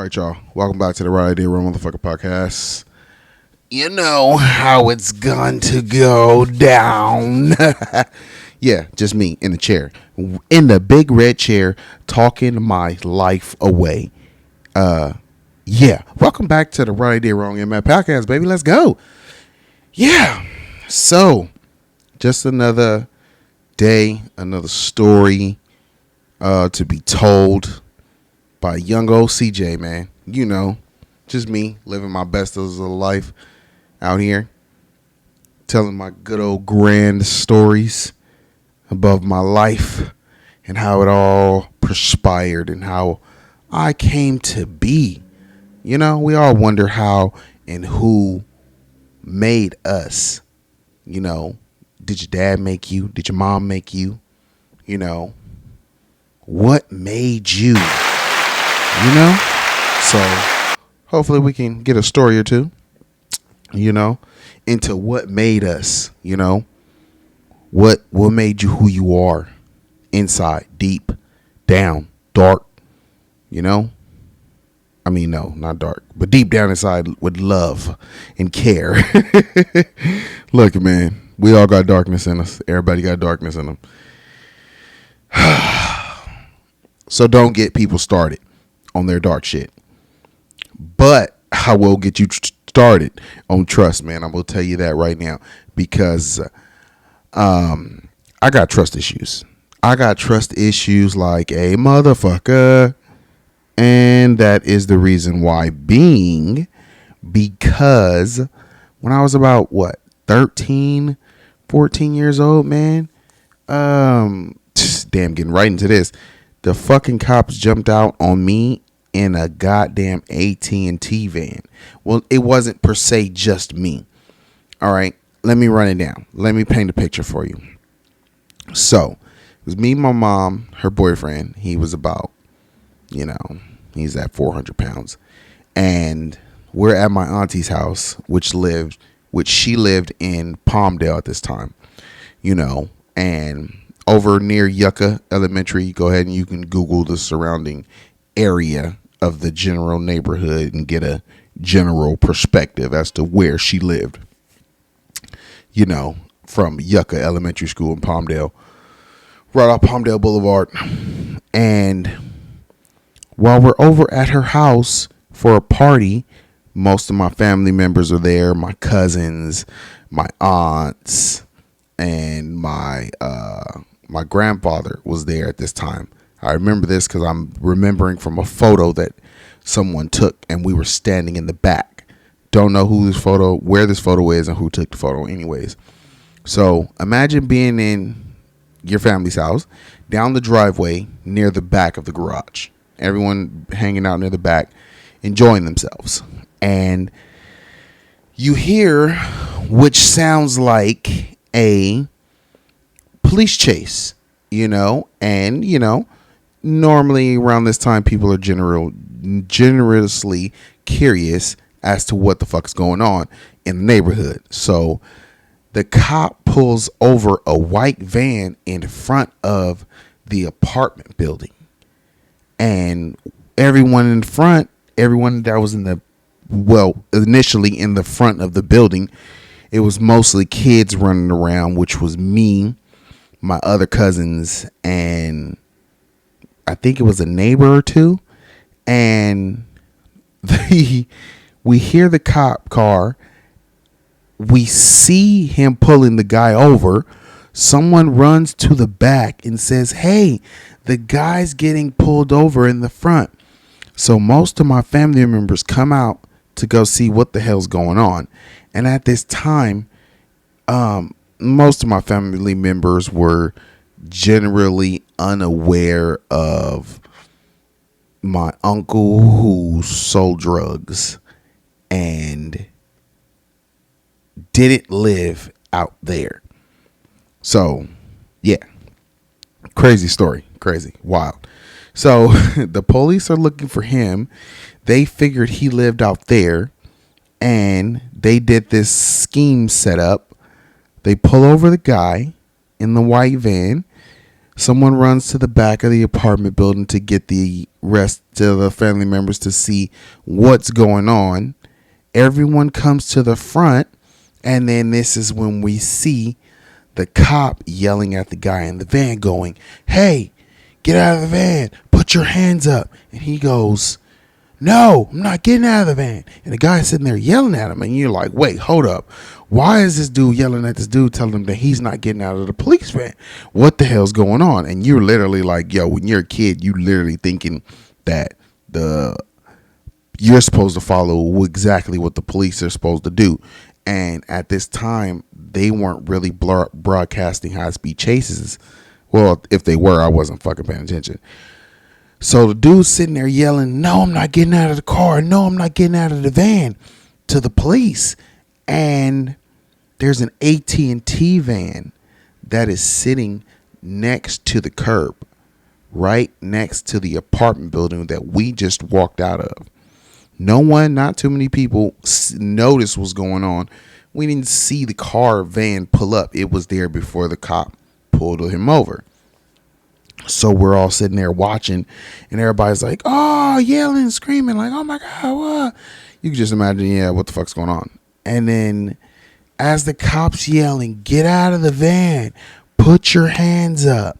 right, y'all. Welcome back to the Right Idea Wrong Motherfucker podcast. You know how it's going to go down. Yeah, just me in the chair. In the big red chair, talking my life away. Yeah. Welcome back to the Right Idea Wrong MF podcast, baby. Let's go. Yeah. So, just another day, another story to be told by young old CJ, man. You know, just me living my best of life out here, telling my good old grand stories above my life and how it all perspired and how I came to be. You know, we all wonder how and who made us. You know, did your dad make you? Did your mom make you? You know, what made you? You know? So, hopefully we can get a story or two, you know, into what made us, you know, what made you who you are inside, deep, down, dark, you know? I mean, no, not dark, but deep down inside with love and care. Look, man, we all got darkness in us. Everybody got darkness in them. So don't get people started on their dark shit. But I will get you started on trust, man. I will tell you that right now because I got trust issues. I got trust issues like a motherfucker. And that is the reason why because when I was about 13, 14 years old, man, damn, getting right into this. The fucking cops jumped out on me in a goddamn AT&T van. Well, it wasn't per se just me. All right, let me run it down. Let me paint a picture for you. So, it was me, my mom, her boyfriend. He was about, he's at 400 pounds. And we're at my auntie's house, which she lived in Palmdale at this time, and over near Yucca Elementary. Go ahead and you can Google the surrounding area of the general neighborhood and get a general perspective as to where she lived. From Yucca Elementary School in Palmdale, right off Palmdale Boulevard. And while we're over at her house for a party, most of my family members are there, my cousins, my aunts, and my grandfather was there at this time. I remember this because I'm remembering from a photo that someone took, and we were standing in the back. Don't know where this photo is, and who took the photo. Anyways, so imagine being in your family's house, down the driveway near the back of the garage. Everyone hanging out near the back, enjoying themselves, and you hear, which sounds like a police chase, and normally around this time people are generously curious as to what the fuck's going on in the neighborhood. So the cop pulls over a white van in front of the apartment building, and everyone that was initially in the front of the building, it was mostly kids running around, which was me, my other cousins, and I think it was a neighbor or two. And we hear the cop car. We see him pulling the guy over. Someone runs to the back and says, "Hey, the guy's getting pulled over in the front." So most of my family members come out to go see what the hell's going on. And at this time, most of my family members were generally unaware of my uncle who sold drugs and didn't live out there. So, yeah. Crazy story. Crazy. Wild. So, the police are looking for him. They figured he lived out there, and they did this scheme set up. They pull over the guy in the white van. Someone runs to the back of the apartment building to get the rest of the family members to see what's going on. Everyone comes to the front, and then this is when we see the cop yelling at the guy in the van going, "Hey, get out of the van, put your hands up." And he goes, "No, I'm not getting out of the van." And the guy's sitting there yelling at him, and you're like, wait, hold up. Why is this dude yelling at this dude, telling him that he's not getting out of the police van? What the hell's going on? And you're literally like, yo, when you're a kid, you literally thinking that you're supposed to follow exactly what the police are supposed to do. And at this time, they weren't really broadcasting high-speed chases. Well, if they were, I wasn't fucking paying attention. So the dude's sitting there yelling, "No, I'm not getting out of the car. No, I'm not getting out of the van," to the police. And there's an AT&T van that is sitting next to the curb, right next to the apartment building that we just walked out of. Not too many people noticed what's going on. We didn't see the van pull up. It was there before the cop pulled him over. So we're all sitting there watching, and everybody's like, oh, yelling, screaming, like, oh my God, what? You can just imagine, yeah, what the fuck's going on? And then as the cop's yelling, "Get out of the van, put your hands up,"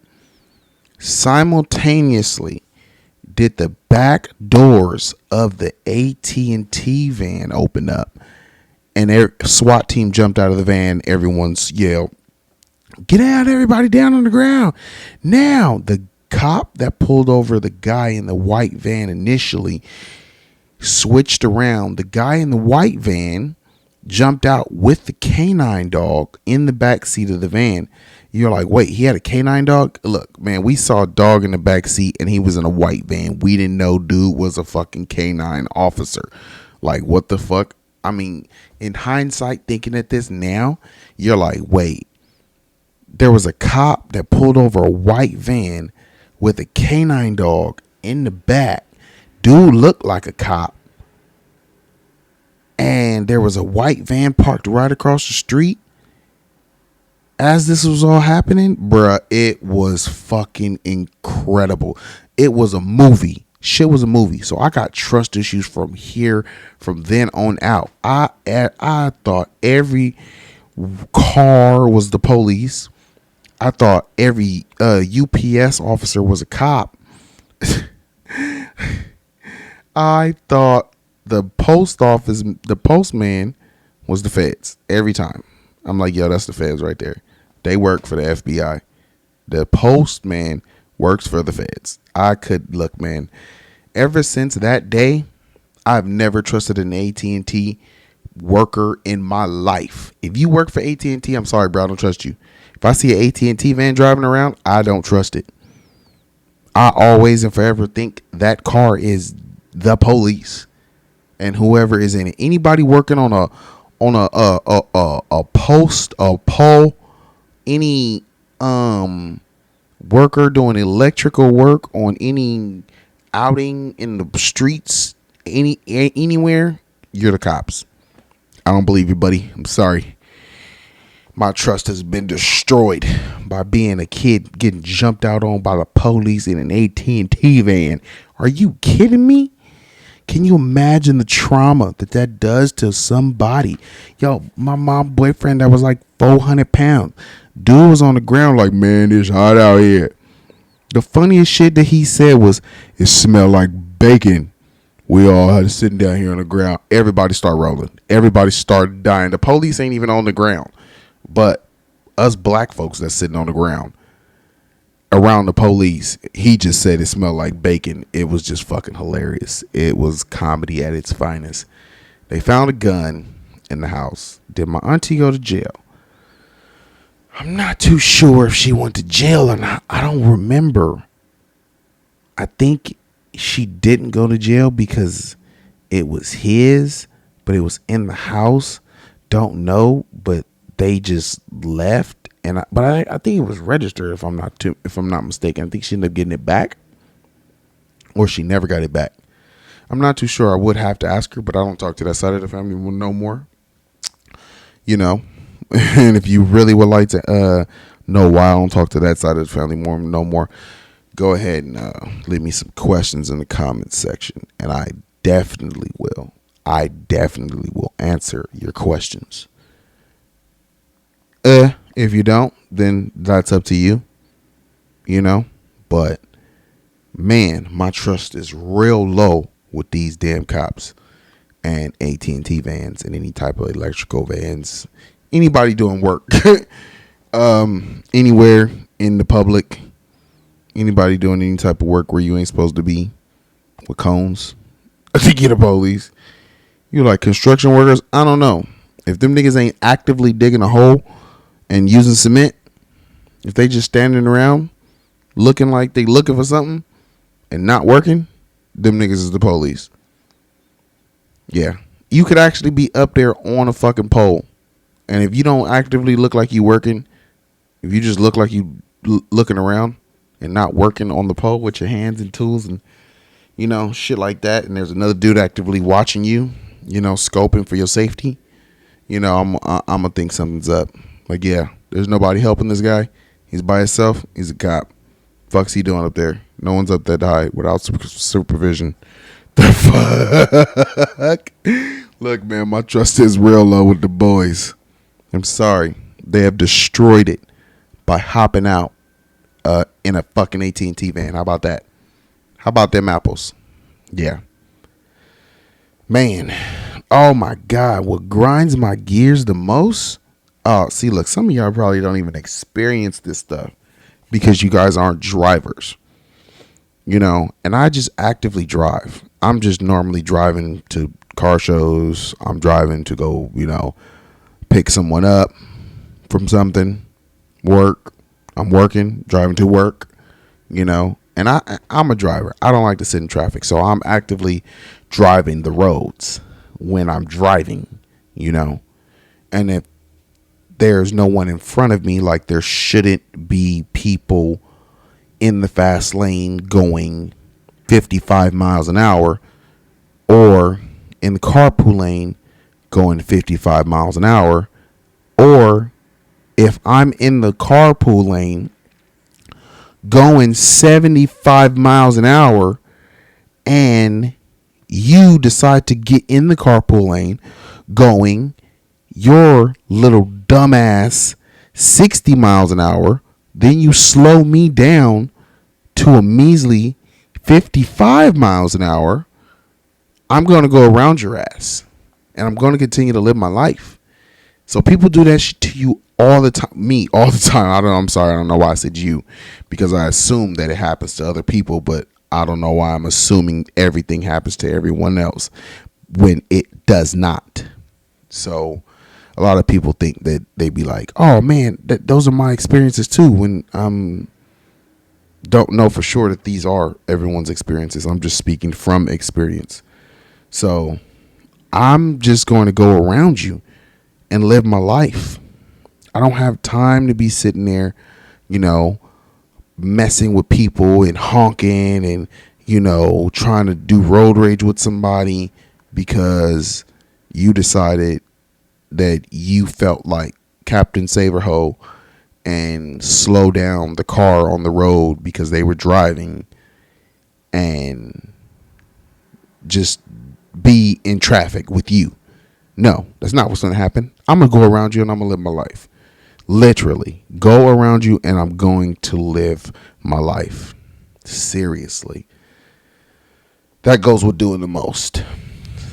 simultaneously did the back doors of the AT&T van open up, and SWAT team jumped out of the van. Everyone's yelled, "Get out, everybody down on the ground." Now, the cop that pulled over the guy in the white van initially switched around. The guy in the white van jumped out with the canine dog in the back seat of the van. You're like, wait, he had a canine dog? Look, man, we saw a dog in the back seat and he was in a white van. We didn't know dude was a fucking canine officer. Like, what the fuck? I mean, in hindsight, thinking at this now, you're like, wait, there was a cop that pulled over a white van with a canine dog in the back. Dude looked like a cop. And there was a white van parked right across the street. As this was all happening, bruh, it was fucking incredible. It was a movie. Shit was a movie. So I got trust issues from then on out. I thought every car was the police. I thought every UPS officer was a cop. I thought the post office, the postman was the feds every time. I'm like, yo, that's the feds right there. They work for the FBI. The postman works for the feds. Look, man, ever since that day, I've never trusted an AT&T worker in my life. If you work for AT&T, I'm sorry, bro, I don't trust you. If I see an AT&T van driving around, I don't trust it. I always and forever think that car is the police and whoever is in it. Anybody working on a pole, any worker doing electrical work on any outing in the streets, anywhere, you're the cops. I don't believe you, buddy. I'm sorry. My trust has been destroyed by being a kid getting jumped out on by the police in an AT&T van. Are you kidding me? Can you imagine the trauma that does to somebody? Yo, my mom's boyfriend that was like 400 pounds. Dude was on the ground like, man, it's hot out here. The funniest shit that he said was, it smelled like bacon. We all had sitting down here on the ground. Everybody started rolling. Everybody started dying. The police ain't even on the ground. But us black folks that's sitting on the ground around the police, he just said it smelled like bacon. It was just fucking hilarious. It was comedy at its finest. They found a gun in the house. Did my auntie go to jail? I'm not too sure if she went to jail or not. I don't remember. I think she didn't go to jail because it was his, but it was in the house. Don't know, but they just left. But I think it was registered if I'm not mistaken. I think she ended up getting it back, or she never got it back. I'm not too sure. I would have to ask her, but I don't talk to that side of the family no more. You know, and if you really would like to know why I don't talk to that side of the family no more, go ahead and leave me some questions in the comments section, and I definitely will. I definitely will answer your questions. If you don't, then that's up to you, you know. But man, my trust is real low with these damn cops and AT&T vans and any type of electrical vans. Anybody doing work anywhere in the public, anybody doing any type of work where you ain't supposed to be with cones to get a police. You like construction workers? I don't know. If them niggas ain't actively digging a hole and using cement, if they just standing around looking like they looking for something and not working, them niggas is the police. Yeah. You could actually be up there on a fucking pole, and if you don't actively look like you working, if you just look like you looking around and not working on the pole with your hands and tools and, you know, shit like that, and there's another dude actively watching you, you know, scoping for your safety, you know, I'm gonna think something's up. Like, yeah, there's nobody helping this guy. He's by himself. He's a cop. Fuck's he doing up there? No one's up that high without supervision. The fuck? Look, man, my trust is real low with the boys. I'm sorry. They have destroyed it by hopping out in a fucking AT&T van. How about that? How about them apples? Yeah. Man. Oh, my God. What grinds my gears the most? Oh, see, look, some of y'all probably don't even experience this stuff because you guys aren't drivers. You know, and I just actively drive. I'm just normally driving to car shows. I'm driving to go, you know, pick someone up from something, work. I'm working, driving to work, you know, and I'm a driver. I don't like to sit in traffic. So I'm actively driving the roads when I'm driving, you know, and if there's no one in front of me, like there shouldn't be people in the fast lane going 55 miles an hour or in the carpool lane going 55 miles an hour, or if I'm in the carpool lane going 75 miles an hour and you decide to get in the carpool lane going your little dumbass 60 miles an hour, then you slow me down to a measly 55 miles an hour, I'm going to go around your ass and I'm going to continue to live my life. So people do that shit to you all the time. Me, all the time. I'm sorry. I don't know why I said you, because I assume that it happens to other people, but I don't know why I'm assuming everything happens to everyone else when it does not. So a lot of people think that they be like, oh man, those are my experiences too, when don't know for sure that these are everyone's experiences. I'm just speaking from experience. So I'm just going to go around you and live my life. I don't have time to be sitting there, you know, messing with people and honking and, you know, trying to do road rage with somebody because you decided that you felt like Captain Saberho and slow down the car on the road because they were driving and just be in traffic with you. No, that's not what's going to happen. I'm going to go around you and I'm going to live my life. Literally, go around you and I'm going to live my life. Seriously. That goes with doing the most.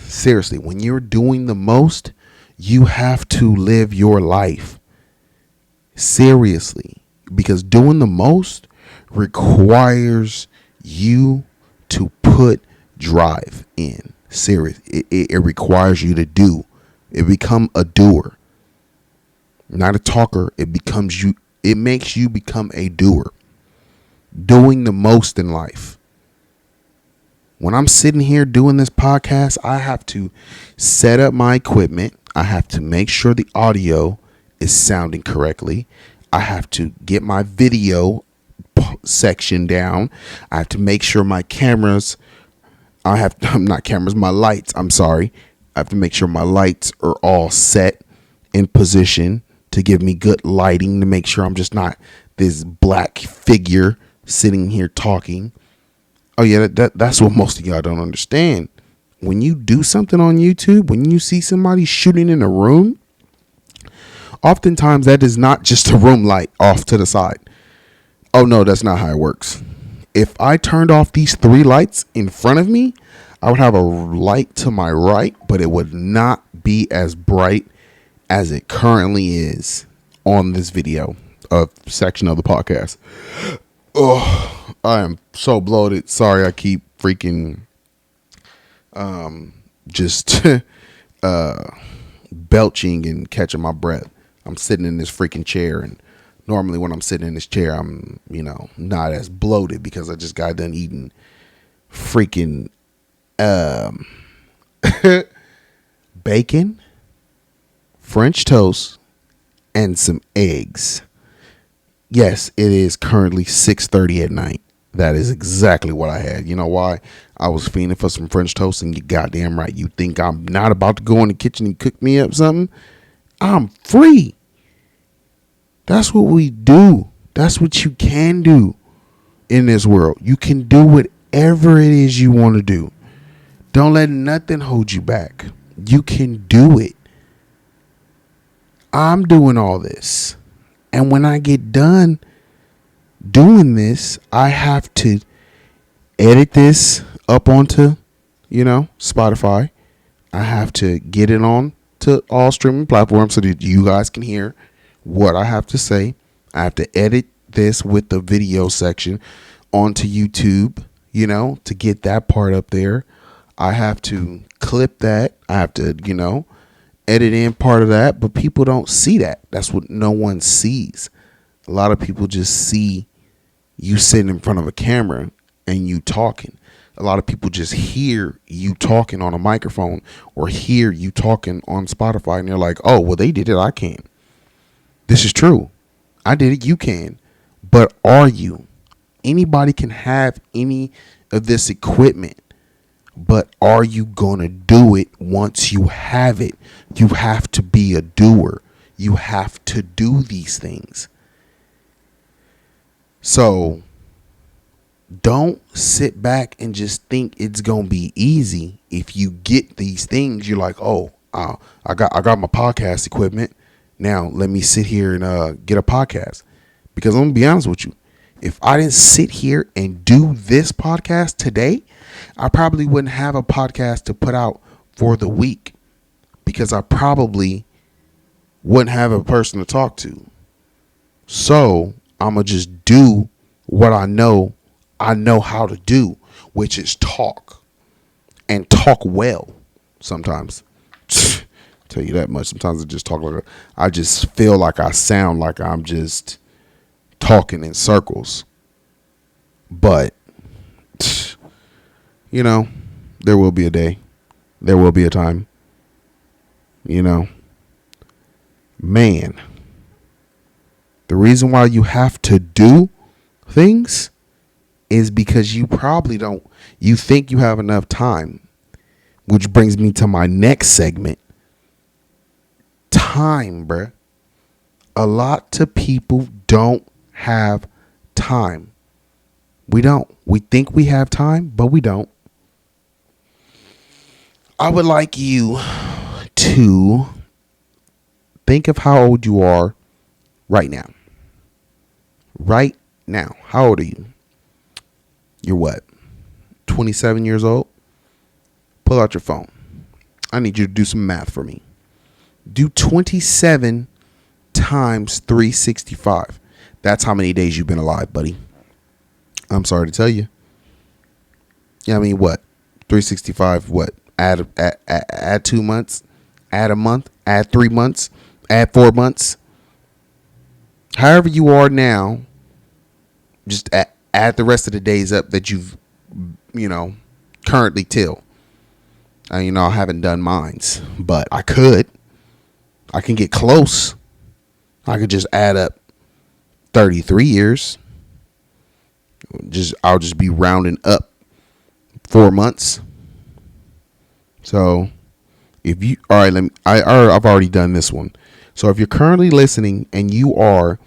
Seriously, when you're doing the most, you have to live your life. Seriously. Because doing the most requires you to put drive in. Serious. It requires you to do. It become a doer. Not a talker. It becomes you. It makes you become a doer. Doing the most in life. When I'm sitting here doing this podcast, I have to set up my equipment. I have to make sure the audio is sounding correctly. I have to get my video section down. I have to make sure my cameras, my lights, I'm sorry. I have to make sure my lights are all set in position to give me good lighting to make sure I'm just not this black figure sitting here talking. Oh yeah, that's what most of y'all don't understand. When you do something on YouTube, when you see somebody shooting in a room, oftentimes that is not just a room light off to the side. Oh no, that's not how it works. If I turned off these 3 lights in front of me, I would have a light to my right, but it would not be as bright as it currently is on this video section of the podcast. Oh, I am so bloated. Sorry, I keep freaking just belching and catching my breath. I'm sitting in this freaking chair, and normally when I'm sitting in this chair, I'm, not as bloated because I just got done eating freaking bacon, French toast, and some eggs. Yes, it is currently 6:30 at night. That is exactly what I had. You know why? I was fiending for some French toast, and you goddamn right. You think I'm not about to go in the kitchen and cook me up something? I'm free. That's what we do. That's what you can do in this world. You can do whatever it is you want to do. Don't let nothing hold you back. You can do it. I'm doing all this. And when I get done doing this, I have to edit this up onto, Spotify. I have to get it on to all streaming platforms so that you guys can hear what I have to say. I have to edit this with the video section onto YouTube, to get that part up there. I have to clip that. I have to, edit in part of that, but people don't see that. That's what no one sees. A lot of people just see you sitting in front of a camera and you talking. A lot of people just hear you talking on a microphone or hear you talking on Spotify, and they're like, oh, well, they did it. I can. This is true. I did it. You can. But are you? Anybody can have any of this equipment. But are you going to do it once you have it? You have to be a doer. You have to do these things. So don't sit back and just think it's going to be easy. If you get these things, you're like, oh, I got my podcast equipment. Now let me sit here and get a podcast. Because I'm going to be honest with you. If I didn't sit here and do this podcast today, I probably wouldn't have a podcast to put out for the week because I probably wouldn't have a person to talk to. So I'm going to just do what I know how to do, which is talk and talk well sometimes. Tell you that much. Sometimes I just talk I just feel like I sound like I'm just talking in circles. But there will be a day. There will be a time. Man, the reason why you have to do things is because you think you have enough time, which brings me to my next segment. Time, bruh. A lot of people don't have time. We don't. We think we have time, but we don't. I would like you to think of how old you are right now. Right now. How old are you? You're what? 27 years old? Pull out your phone. I need you to do some math for me. Do 27 times 365. That's how many days you've been alive, buddy. I'm sorry to tell you. Yeah, I mean, what? 365, what? Add 2 months, add a month, add 3 months, add 4 months. However you are now, just add the rest of the days up that you've, currently till. I haven't done mines, but I could. I can get close. I could just add up 33 years. I'll just be rounding up 4 months. So if you, all right, I've already done this one. So if you're currently listening and you are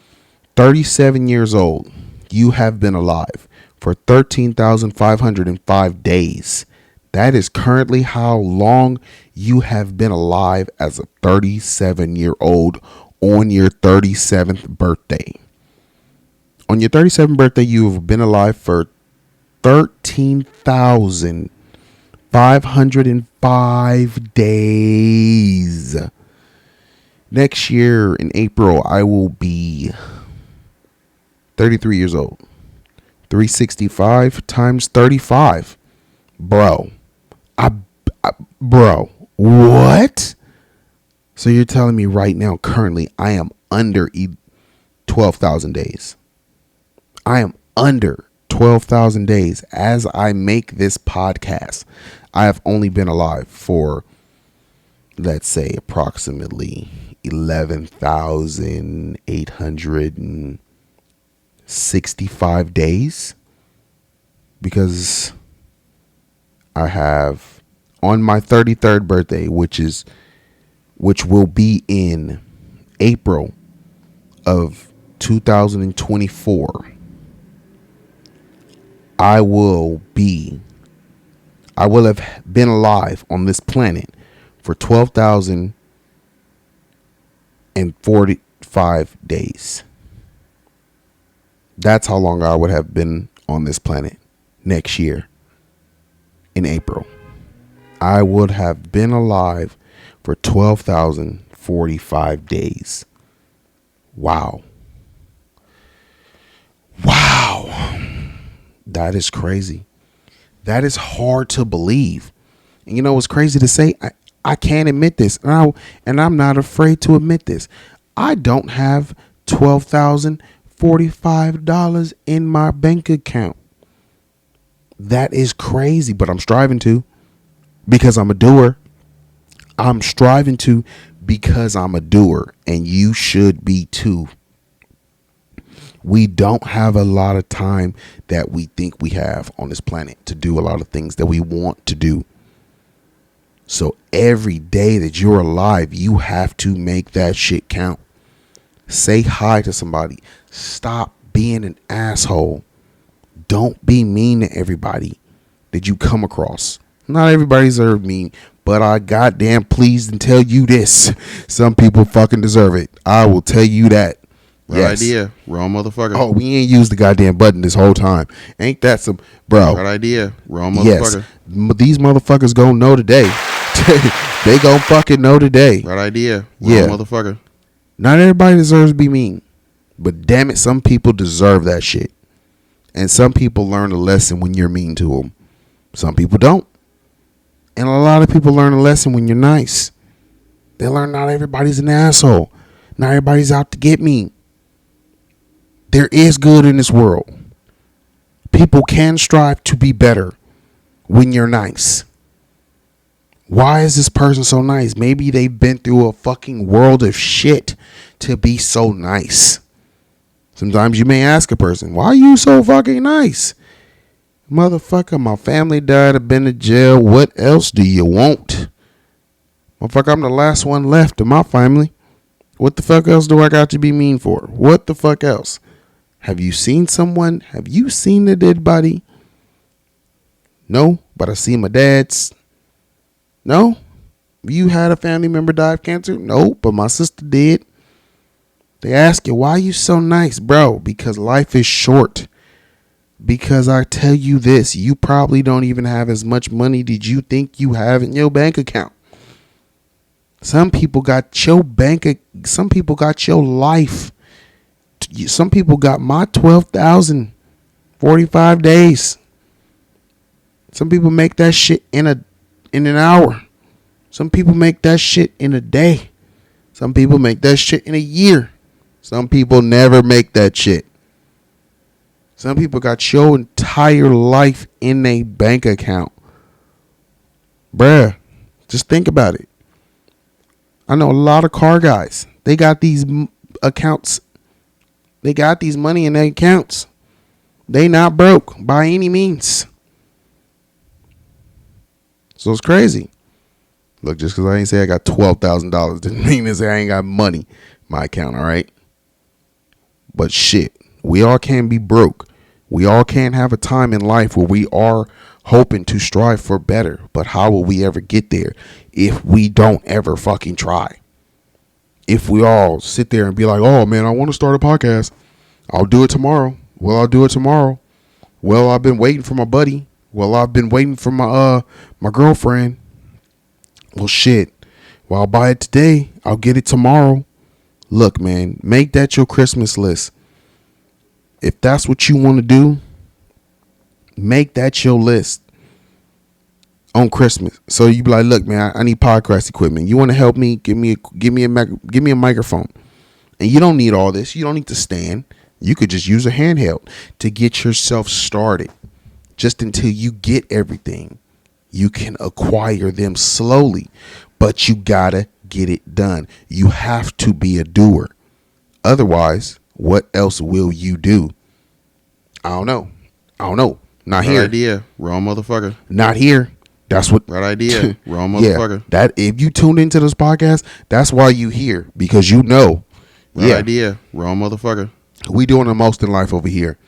37 years old, you have been alive for 13,505 days. That is currently how long you have been alive as a 37-year-old on your 37th birthday. On your 37th birthday, you have been alive for 13,505 days. Next year in April, I will be 33 years old. 365 times 35. Bro. Bro. What? So you're telling me right now, currently, I am under 12,000 days. I am under 12,000 days as I make this podcast. I have only been alive for, let's say, approximately 11,865 days, because I have on my 33rd birthday, which will be in April of 2024, I will have been alive on this planet for 12,045 days. That's how long I would have been on this planet next year in April. I would have been alive for 12,045 days. Wow. That is crazy. That is hard to believe. And you know what's crazy to say? I can't admit this. And I'm not afraid to admit this. I don't have $12,045 in my bank account. That is crazy, but I'm striving to, because I'm a doer. I'm striving to because I'm a doer, and you should be too. We don't have a lot of time that we think we have on this planet to do a lot of things that we want to do. So every day that you're alive, you have to make that shit count. Say hi to somebody. Stop being an asshole. Don't be mean to everybody that you come across. Not everybody deserves mean, but I goddamn pleased and tell you this. Some people fucking deserve it. I will tell you that. Right yes. idea. Wrong motherfucker. Oh, we ain't used the goddamn button this whole time. Ain't that some, bro? Right idea. Wrong motherfucker. Yes. These motherfuckers gonna know today. They gonna fucking know today. Right idea. Wrong motherfucker. Not everybody deserves to be mean, but damn it, some people deserve that shit. And some people learn a lesson when you're mean to them. Some people don't. And a lot of people learn a lesson when you're nice. They learn not everybody's an asshole. Not everybody's out to get me. There is good in this world. People can strive to be better when you're nice. Why is this person so nice? Maybe they've been through a fucking world of shit to be so nice. Sometimes you may ask a person, why are you so fucking nice? Motherfucker, my family died. I've been to jail. What else do you want? Motherfucker, I'm the last one left of my family. What the fuck else do I got to be mean for? What the fuck else? Have you seen someone? Have you seen the dead body? No, but I see my dad's. No? You had a family member die of cancer? No, but my sister did. They ask you, why are you so nice? Bro, because life is short. Because I tell you this, you probably don't even have as much money did you think you have in your bank account. Some people got your some people got your life. Some people got my 12,045 days. Some people make that shit in an hour. Some people make that shit in a day. Some people make that shit in a year. Some people never make that shit. Some people got your entire life in a bank account. Bruh, just think about it. I know a lot of car guys. They got these accounts. They got these money in their accounts. They not broke by any means. So it's crazy. Look, just because I ain't say I got $12,000 didn't mean to say I ain't got money in my account, all right? But shit, we all can be broke. We all can have a time in life where we are hoping to strive for better. But how will we ever get there if we don't ever fucking try? If we all sit there and be like, oh man, I want to start a podcast. I'll do it tomorrow. Well, I'll do it tomorrow. Well, I've been waiting for my buddy. Well, I've been waiting for my girlfriend. Well, shit. Well, I'll buy it today. I'll get it tomorrow. Look, man, make that your Christmas list. If that's what you want to do, make that your list on Christmas. So you be like, look, man, I need podcast equipment. You want to help me? Give me a microphone. And you don't need all this. You don't need to stand. You could just use a handheld to get yourself started. Just until you get everything, you can acquire them slowly, but you gotta get it done. You have to be a doer. Otherwise, what else will you do? I don't know. Not here. Right idea. Wrong motherfucker. Not here. That's what. Right idea. Wrong motherfucker. Yeah, that if you tuned into this podcast, that's why you here, because you know. Right idea. Wrong motherfucker. We doing the most in life over here.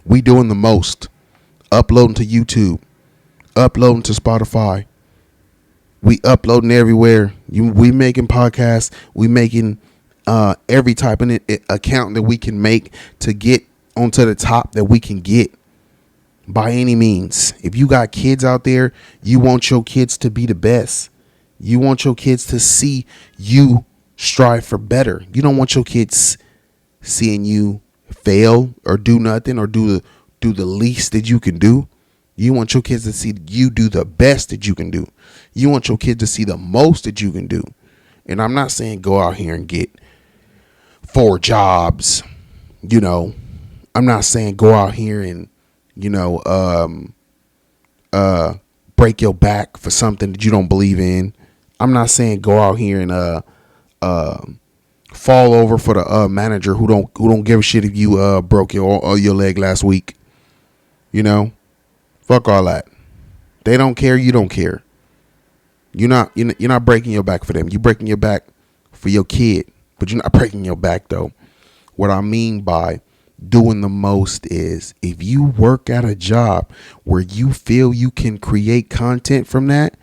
We doing the most. Uploading to YouTube. Uploading to Spotify. We uploading everywhere. We making podcasts. We making every type of account that we can make to get onto the top that we can get by any means. If you got kids out there, you want your kids to be the best. You want your kids to see you strive for better. You don't want your kids seeing you fail or do nothing or do the least that you can do. You want your kids to see you do the best that you can do. You want your kids to see the most that you can do. And I'm not saying go out here and get 4 jobs. You know, I'm not saying go out here and, you know, break your back for something that you don't believe in. I'm not saying go out here and fall over for the manager who don't give a shit if you broke your leg last week. You know, fuck all that. They don't care. You don't care. You're not breaking your back for them. You're breaking your back for your kid, but you're not breaking your back though. What I mean by doing the most is if you work at a job where you feel you can create content from that,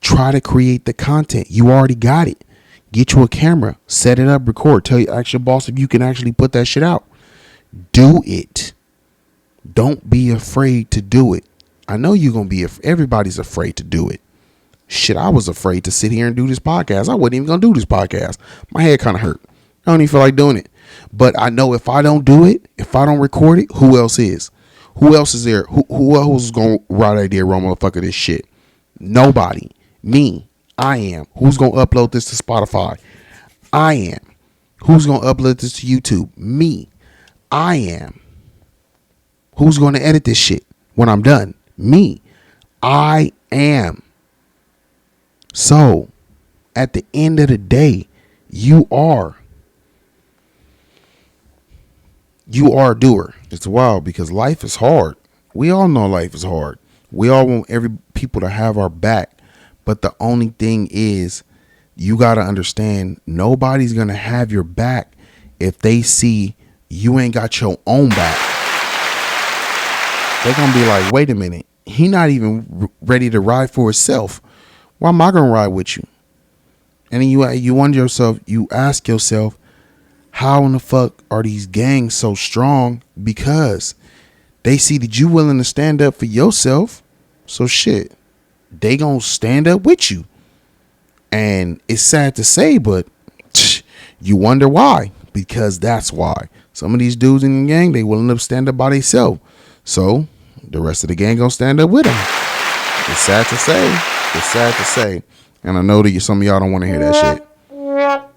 try to create the content. You already got it. Get you a camera, set it up, record. Ask your boss if you can actually put that shit out. Do it. Don't be afraid to do it. I know you're going to be, everybody's afraid to do it. Shit, I was afraid to sit here and do this podcast. I wasn't even going to do this podcast. My head kind of hurt. I don't even feel like doing it. But I know if I don't do it, if I don't record it, who else is? Who else is there? Who else is going to right idea, wrong motherfucker, this shit? Nobody. Me. I am. Who's going to upload this to Spotify? I am. Who's going to upload this to YouTube? Me. I am. Who's going to edit this shit when I'm done? Me. I am. So, at the end of the day, you are a doer. It's wild because life is hard. We all know life is hard. We all want people to have our back. But the only thing is, you got to understand, nobody's going to have your back if they see you ain't got your own back. They're going to be like, wait a minute. He not even ready to ride for himself. Why am I going to ride with you? And then you wonder yourself, you ask yourself, how in the fuck are these gangs so strong? Because they see that you willing to stand up for yourself. So shit, they gonna stand up with you. And it's sad to say, but you wonder why. Because that's why. Some of these dudes in the gang, they willing to stand up by themselves. So the rest of the gang gonna stand up with them. It's sad to say. It's sad to say. And I know that some of y'all don't want to hear that shit.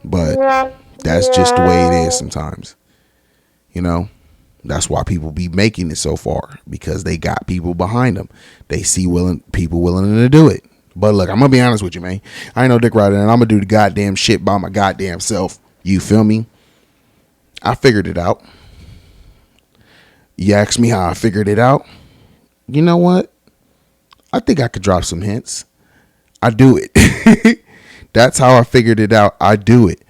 But that's just the way it is sometimes. You know? That's why people be making it so far. Because they got people behind them. They see people willing to do it. But look, I'm going to be honest with you, man. I ain't no dick rider, and I'm going to do the goddamn shit by my goddamn self. You feel me? I figured it out. You ask me how I figured it out? You know what? I think I could drop some hints. I do it. That's how I figured it out. I do it.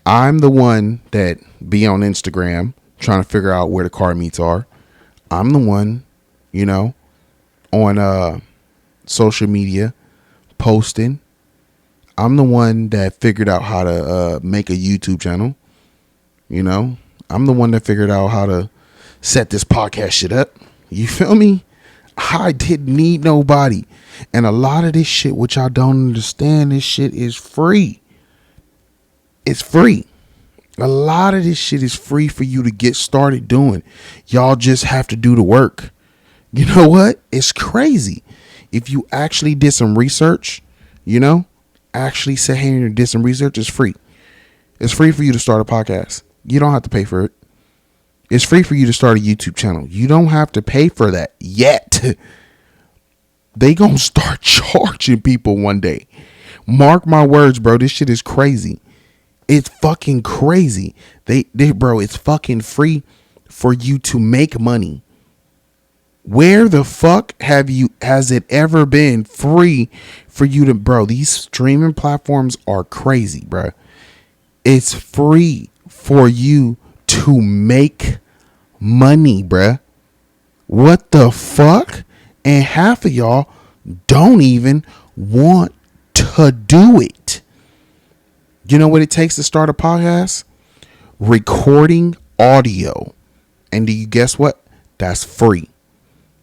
I'm the one that be on Instagram trying to figure out where the car meets are. I'm the one, on social media posting. I'm the one that figured out how to make a YouTube channel. I'm the one that figured out how to set this podcast shit up. You feel me? I didn't need nobody. And a lot of this shit, which I don't understand, this shit is free. It's free. A lot of this shit is free for you to get started doing. Y'all just have to do the work. You know what? It's crazy. If you actually did some research, actually sit here and did some research, it's free. It's free for you to start a podcast. You don't have to pay for it. It's free for you to start a YouTube channel. You don't have to pay for that yet. They gonna start charging people one day. Mark my words, bro. This shit is crazy. It's fucking crazy. Bro, it's fucking free for you to make money. Where the fuck has it ever been free for you to, bro? These streaming platforms are crazy, bro. It's free for you to make money, bruh. What the fuck? And half of y'all don't even want to do it. You know what it takes to start a podcast? Recording audio. And do you guess what? That's free.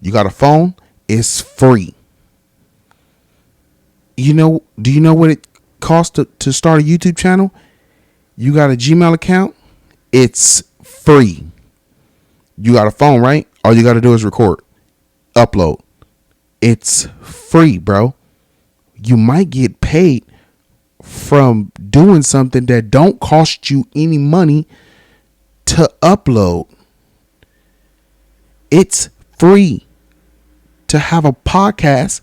You got a phone? It's free. Do you know what it costs to start a YouTube channel? You got a Gmail account? It's free. You got a phone, right? All you got to do is record, upload. It's free, bro. You might get paid from doing something that don't cost you any money to upload. It's free to have a podcast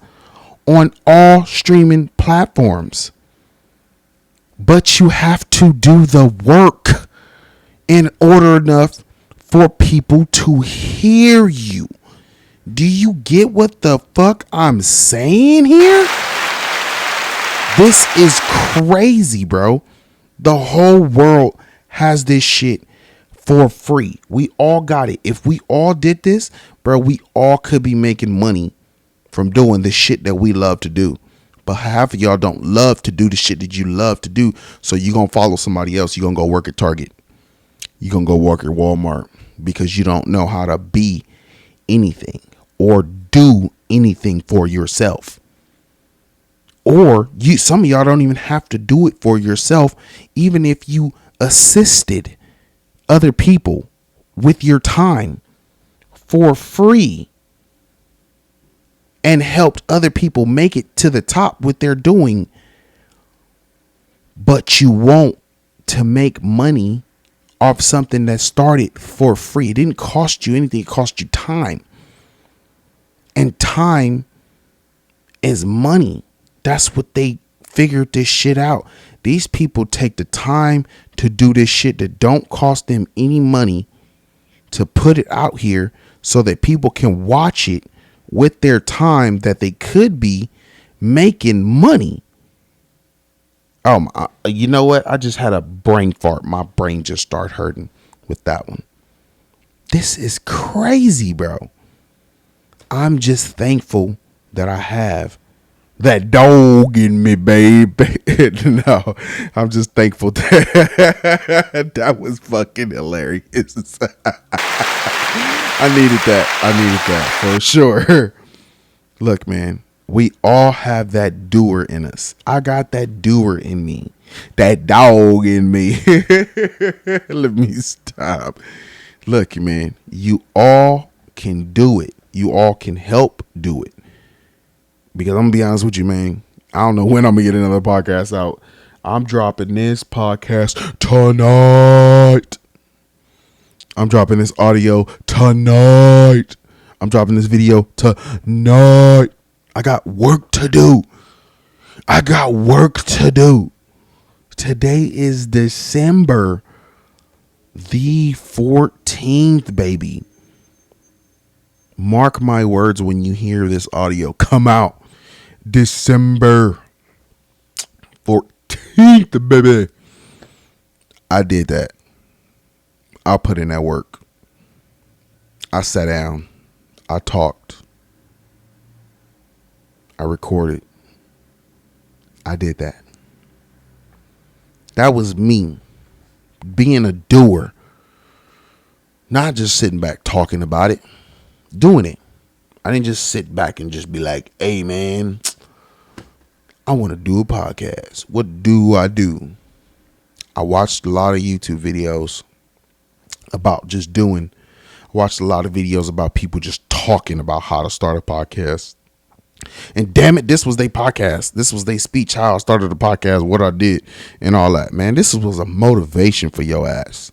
on all streaming platforms. But you have to do the work in order enough for people to hear you. Do you get what the fuck I'm saying here? This is crazy, bro. The whole world has this shit for free. We all got it. If we all did this, bro, we all could be making money from doing the shit that we love to do. But half of y'all don't love to do the shit that you love to do. So you're going to follow somebody else. You're going to go work at Target. You're going to go work at Walmart because you don't know how to be anything or do anything for yourself. Or some of y'all don't even have to do it for yourself. Even if you assisted other people with your time for free and helped other people make it to the top with their doing, but you want to make money off something that started for free. It didn't cost you anything. It cost you time. And time is money. That's what they figured this shit out. These people take the time to do this shit that don't cost them any money to put it out here so that people can watch it with their time that they could be making money. You know what? I just had a brain fart. My brain just started hurting with that one. This is crazy, bro. I'm just thankful that I have that dog in me, babe. No, I'm just thankful that was fucking hilarious. I needed that for sure. Look, man, we all have that doer in us. I got that doer in me, that dog in me. Let me stop. Look, man, you all can do it. You all can help do it. Because I'm going to be honest with you, man. I don't know when I'm going to get another podcast out. I'm dropping this podcast tonight. I'm dropping this audio tonight. I'm dropping this video tonight. I got work to do. Today is December the 14th, baby. Mark my words when you hear this audio come out. December 14th, baby. I did that. I put in that work. I sat down. I talked. I recorded. I did that. That was me being a doer. Not just sitting back talking about it. Doing it. I didn't just sit back and just be like, hey, man, I want to do a podcast. What do I do? I watched a lot of YouTube videos about just doing. I watched a lot of videos about people just talking about how to start a podcast. And damn it, this was their podcast. This was their speech, how I started the podcast, what I did, and all that. Man, this was a motivation for your ass.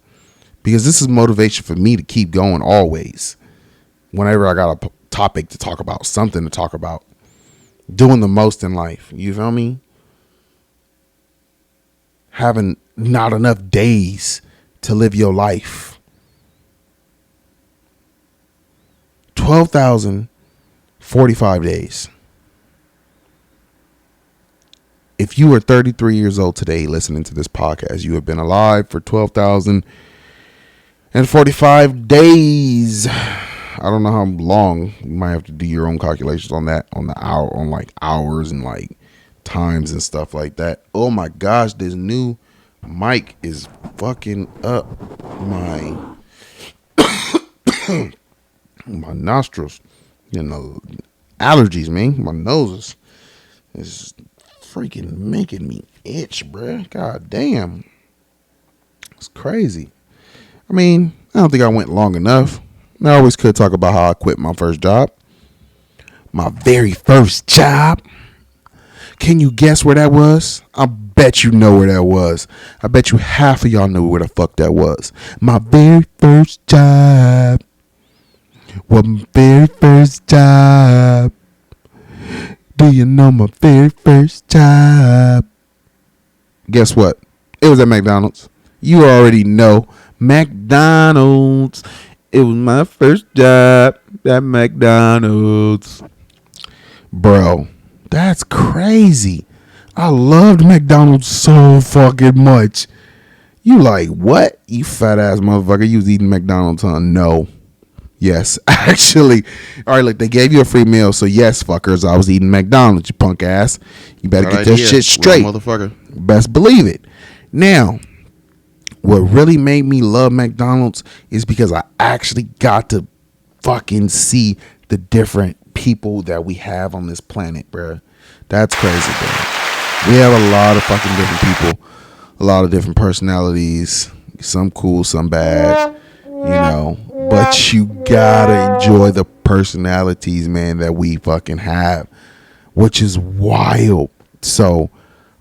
Because this is motivation for me to keep going always. Whenever I got a topic to talk about, something to talk about. Doing the most in life. You feel me? Having not enough days to live your life. 12,045 days. If you are 33 years old today listening to this podcast, you have been alive for 12,045 days. I don't know how long. You might have to do your own calculations on that, on the hour, on like hours and like times and stuff like that. Oh my gosh, this new mic is fucking up my my nostrils. You know, allergies, man. My nose is freaking making me itch, bruh. God damn. It's crazy. I mean, I don't think I went long enough. I always could talk about how I quit my first job. My very first job. Can you guess where that was? I bet you know where that was. I bet you half of y'all knew where the fuck that was. My very first job. Well, my very first job. Do you know my very first job? Guess what? It was at McDonald's. You already know. McDonald's. It was my first job at McDonald's. Bro, that's crazy. I loved McDonald's so fucking much. You like, what? You fat ass motherfucker. You was eating McDonald's, huh? No. Yes, actually. All right, look, they gave you a free meal, so yes, fuckers, I was eating McDonald's, you punk ass. You better get this shit straight. Motherfucker. Best believe it. Now, what really made me love McDonald's is because I actually got to fucking see the different people that we have on this planet, bro. That's crazy, bro. We have a lot of fucking different people, a lot of different personalities, some cool, some bad, you know. But you gotta enjoy the personalities, man, that we fucking have, which is wild. So,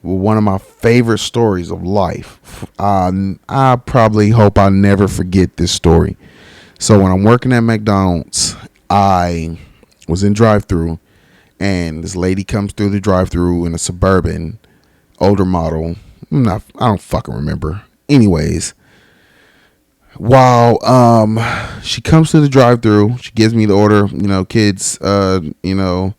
one of my favorite stories of life. I probably hope I never forget this story. So, when I'm working at McDonald's, I was in drive-thru, and this lady comes through the drive-thru in a Suburban, older model. I don't fucking remember. Anyways. While she comes to the drive-thru, she gives me the order, you know, kids, you know,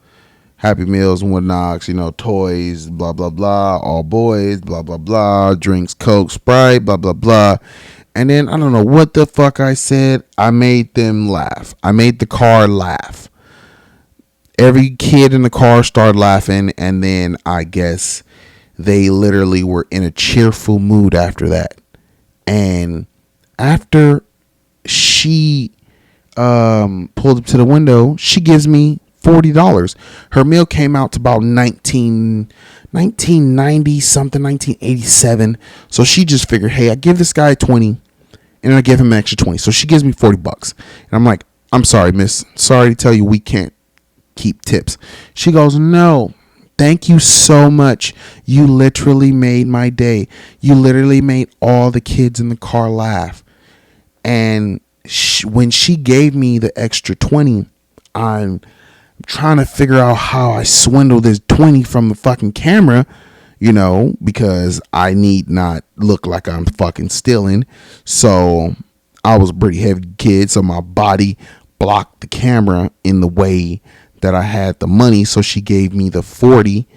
Happy Meals and whatnot, you know, toys, blah, blah, blah, all boys, blah, blah, blah, drinks, Coke, Sprite, blah, blah, blah. And then I don't know what the fuck I said. I made them laugh. I made the car laugh. Every kid in the car started laughing, and then I guess they literally were in a cheerful mood after that. And after she pulled up to the window, she gives me $40. Her meal came out to about 1990 something, 1987. So she just figured, hey, I give this guy 20 and I give him an extra 20. So she gives me $40. And I'm like, I'm sorry, miss. Sorry to tell you we can't keep tips. She goes, no. Thank you so much. You literally made my day. You literally made all the kids in the car laugh. And when she gave me the extra 20, I'm trying to figure out how I swindle this 20 from the fucking camera, you know, because I need not look like I'm fucking stealing. So I was a pretty heavy kid, so my body blocked the camera in the way that I had the money. So she gave me the 40,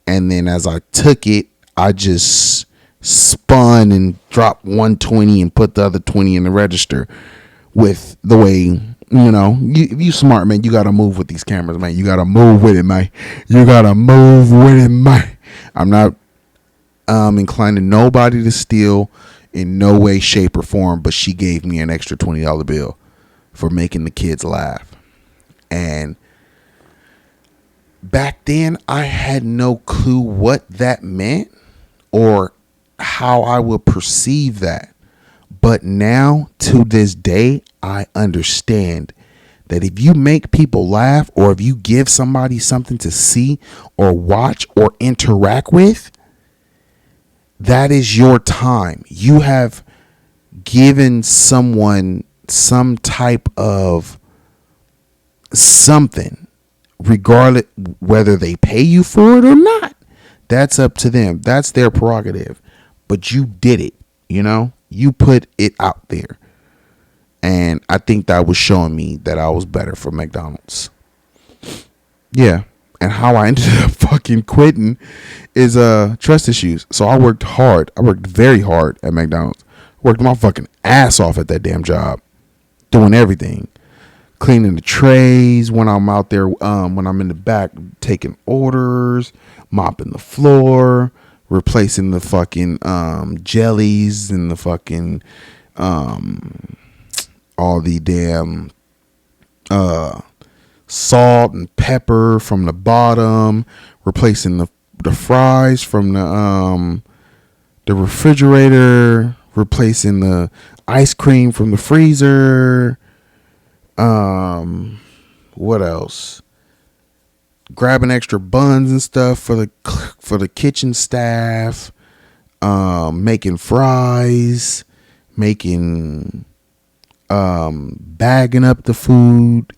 and then as I took it, I just spun and dropped 120 and put the other 20 in the register. With the way, if you smart, man, you gotta move with these cameras, man. You gotta move with it, man. You gotta move with it, man. I'm not inclining nobody to steal in no way, shape, or form, but she gave me an extra $20 bill for making the kids laugh. And back then, I had no clue what that meant or how I would perceive that. But now, to this day, I understand that if you make people laugh or if you give somebody something to see or watch or interact with, that is your time. You have given someone some type of something, regardless whether they pay you for it or not. That's up to them. That's their prerogative. But you did it, You put it out there. And I think that was showing me that I was better for McDonald's. Yeah. And how I ended up fucking quitting is trust issues. So I worked hard. I worked very hard at McDonald's. Worked my fucking ass off at that damn job. Doing everything. Cleaning the trays when I'm out there, when I'm in the back taking orders, mopping the floor, replacing the fucking jellies and the fucking all the damn salt and pepper from the bottom, replacing the fries from the refrigerator, replacing the ice cream from the freezer. What else? Grabbing extra buns and stuff for the kitchen staff. Making fries, making bagging up the food,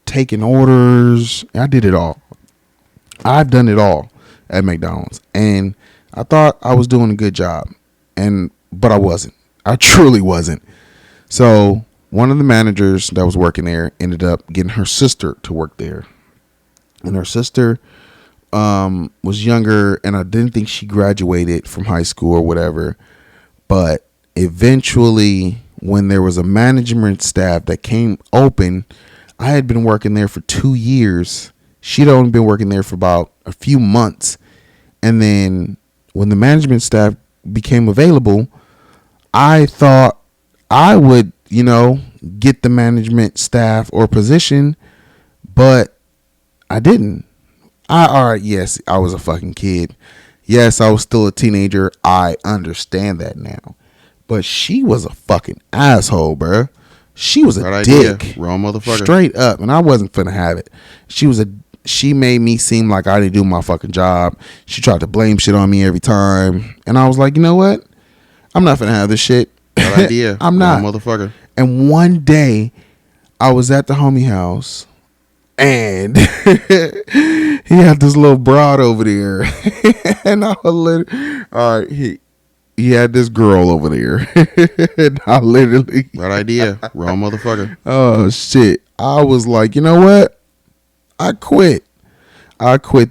taking orders. I did it all. I've done it all at McDonald's, and I thought I was doing a good job, but I wasn't. I truly wasn't. So one of the managers that was working there ended up getting her sister to work there, and her sister was younger, and I didn't think she graduated from high school or whatever. But eventually, when there was a management staff that came open, I had been working there for 2 years. She'd only been working there for about a few months. And then when the management staff became available, I thought I would, get the management staff or position, but I didn't. Yes, I was a fucking kid. Yes, I was still a teenager. I understand that now. But she was a fucking asshole, bruh. She was a dick. Wrong motherfucker. Straight up. And I wasn't finna have it. She made me seem like I didn't do my fucking job. She tried to blame shit on me every time. And I was like, you know what? I'm not finna have this shit. Bad idea. I'm not. Wrong motherfucker. And one day, I was at the homie house. And he had this little broad over there. And he had this girl over there. And I literally. Right idea. Wrong motherfucker. Oh, shit. I was like, you know what? I quit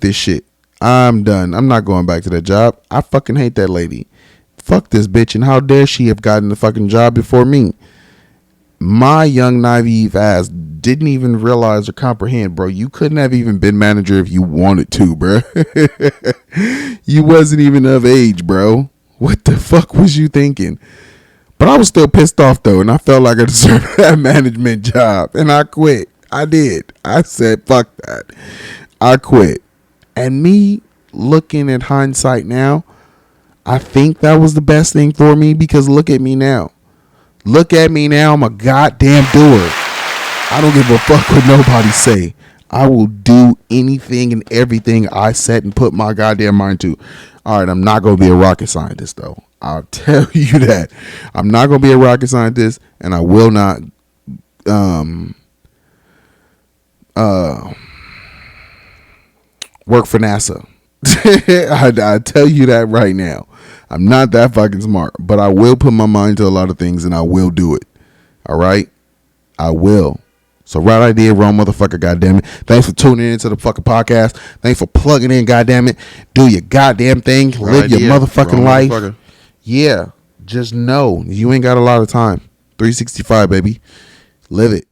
this shit. I'm done. I'm not going back to that job. I fucking hate that lady. Fuck this bitch. And how dare she have gotten the fucking job before me? My young naive ass didn't even realize or comprehend, bro. You couldn't have even been manager if you wanted to, bro. You wasn't even of age, bro. What the fuck was you thinking? But I was still pissed off, though, and I felt like I deserved that management job, and I quit. I did. I said, fuck that. I quit. And me looking at hindsight now, I think that was the best thing for me, because look at me now. Look at me now. I'm a goddamn doer. I don't give a fuck what nobody say. I will do anything and everything I set and put my goddamn mind to. All right, I'm not going to be a rocket scientist, though. I'll tell you that. I'm not going to be a rocket scientist, and I will not work for NASA. I tell you that right now. I'm not that fucking smart, but I will put my mind to a lot of things, and I will do it. All right? I will. So right idea, wrong motherfucker, goddammit. Thanks for tuning into the fucking podcast. Thanks for plugging in, goddammit. Do your goddamn thing. Right Live your idea, motherfucking wrong life. motherfucker. Yeah. Just know you ain't got a lot of time. 365, baby. Live it.